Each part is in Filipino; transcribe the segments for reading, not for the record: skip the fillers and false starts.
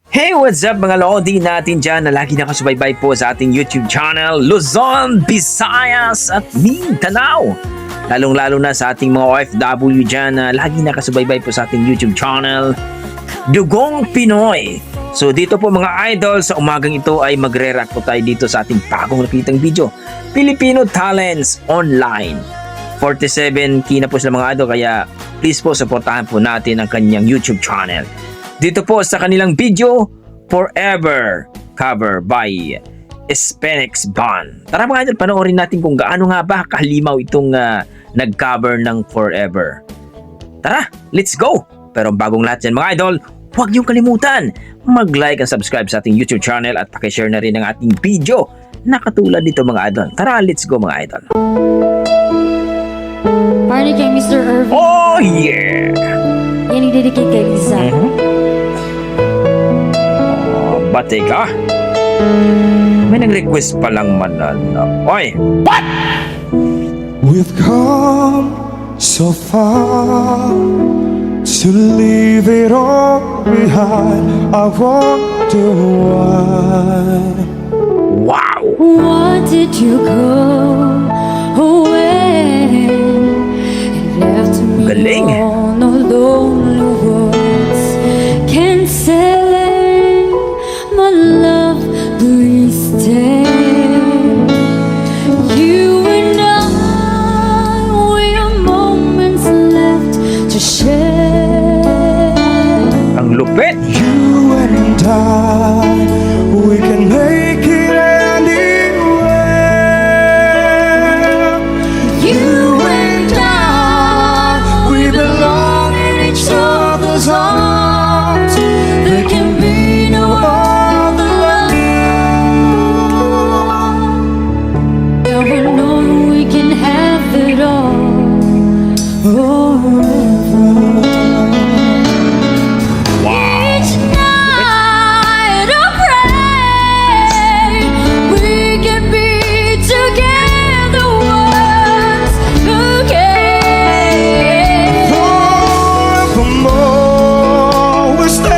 Hey, what's up mga Lodi natin dyan na lagi nakasubaybay po sa ating YouTube channel, Luzon, Visayas at Mindanao. Lalong-lalo na sa ating mga OFW dyan na lagi nakasubaybay po sa ating YouTube channel, Dugong Pinoy. So dito po mga idol, sa umagang ito ay magre-react po tayo dito sa ating bagong nakitang video, Filipino Talents Online. 47K na po sila mga idol, kaya please po supportahan po natin ang kanyang YouTube channel. Dito po sa kanilang video, Forever, cover by Spenix Band. Tara mga idol, panoorin natin kung gaano nga ba kahalimaw itong nag-cover ng Forever. Tara, let's go! Pero bagong lahat yan mga idol, huwag niyong kalimutan mag-like and subscribe sa ating YouTube channel at pakishare na rin ang ating video na katulad nito mga idol. Tara, let's go mga idol. Party kay Mr. Irving. Oh yeah! Yan i-dedicate kay Lisa. Bate ka? May nag-request palang manana. Oy! What? We've come so far to leave it all behind. I wonder why. Wow! Why did you go away and left me Galing. on a lonely words? Can't say my love, please stay. You and I, we have moments left to share. Ang lupit! You and I, we can make it anywhere. You and I, We belong in each other's arms. there can be no other love. Now we know we can have it all forever. Wow! Each night I pray we can be together once again. Forevermore we stay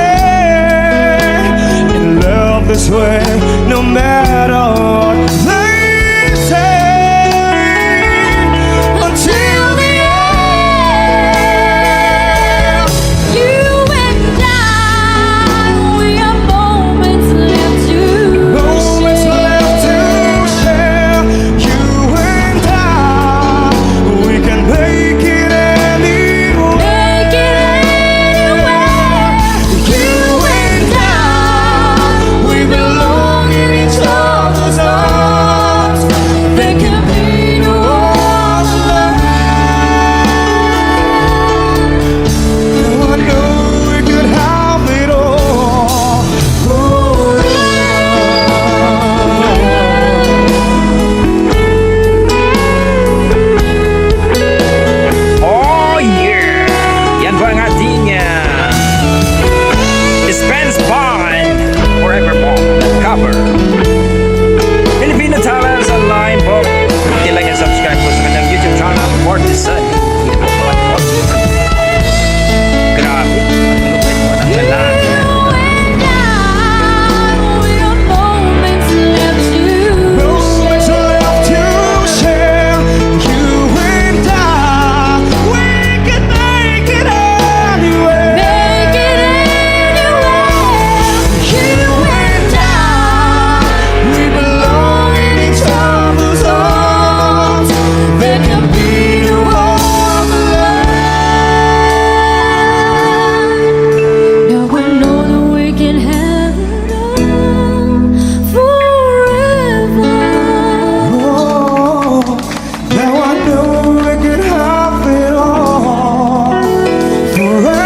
in love this way, no matter what they say. Until the end, You and I, we have moments left to moments left to share. You and I, we can make it anywhere. make it anywhere. You and I, we belong in each other's arms. There can be no other love. Now I know we could have it all Oh yeah! Yan po ang ating Spence Bond Forevermore cover. Filipino Talents Online po. I-like and subscribe po sa kanilang YouTube channel for the sun. Grabe. Ang lupit po ng lalaki. We have moments left to moments left to share. You and I, we can make it anywhere. make it anywhere. You and I, We belong in each other's arms. there can be no other love. Now we know that we can have it all forever. Oh, now I know we could have it all forever.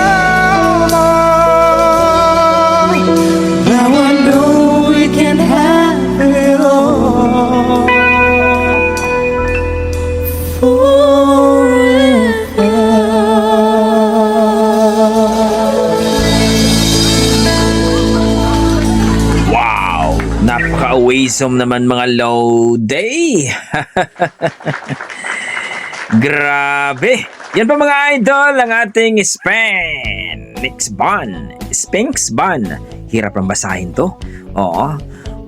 Now I know we can have it all forever. Wow! Napaka-awesome naman mga low day! Grabe! Yan pa mga idol, ang ating Spenix Band. Hirap ng basahin to. Oo.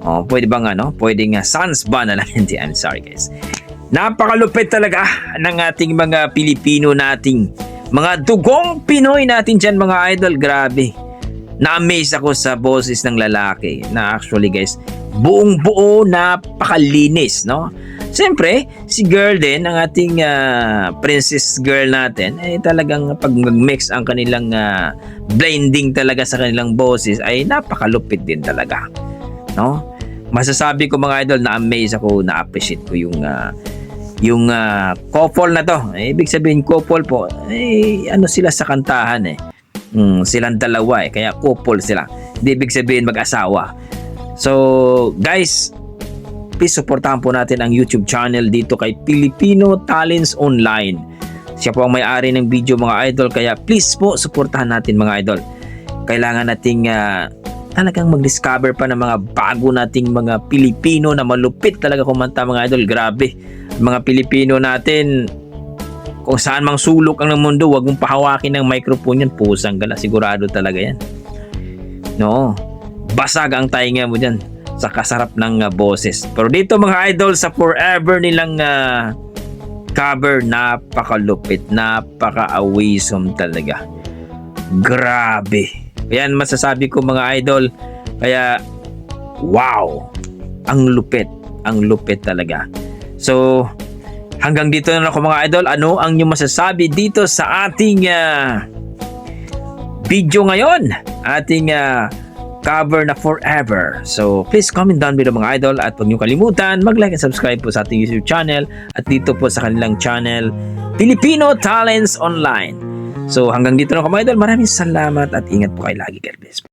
Oh, pwede bang pwedeng sans ba na lang? Hindi, I'm sorry guys. Napakalupit talaga ng ating mga Pilipino nating mga dugong Pinoy natin dyan mga idol. Grabe. Na-amaze ako sa boses ng lalaki na actually guys, buong buo, napakalinis, no? Siyempre, si girl din, ang ating princess girl natin, ay talagang pag mag-mix ang kanilang blending talaga sa kanilang boses, ay napakalupit din talaga. No? Masasabi ko mga idol, na-amaze ako, na-appreciate ko yung couple na to. Ibig sabihin couple po, sila sa kantahan silang dalawa kaya couple sila. Hindi ibig sabihin mag-asawa. So, guys, please supportahan po natin ang YouTube channel dito kay Filipino Talents Online. Siya po ang may-ari ng video mga idol, kaya please po supportahan natin mga idol. Kailangan nating talagang mag-discover pa ng mga bago nating mga Pilipino na malupit talaga kumanta mga idol. Grabe, mga Pilipino natin, kung saan mang sulok ang ng mundo, wag mong pahawakin ng microphone yan, pusang gala, sigurado talaga yan. No, basag ang tainga mo dyan sa kasarap ng boses. Pero dito mga idol, sa forever nilang cover, napakalupit, napaka-awesome talaga. Grabe. Yan masasabi ko mga idol. Kaya wow, ang lupit talaga. So hanggang dito na ako mga idol. Ano ang inyong masasabi dito sa ating video ngayon? Ating cover na forever. So, please comment down below mga idol at huwag niyo kalimutan mag-like and subscribe po sa ating YouTube channel at dito po sa kanilang channel Filipino Talents Online. So, hanggang dito na ako mga idol. Maraming salamat at ingat po kayo lagi. God bless.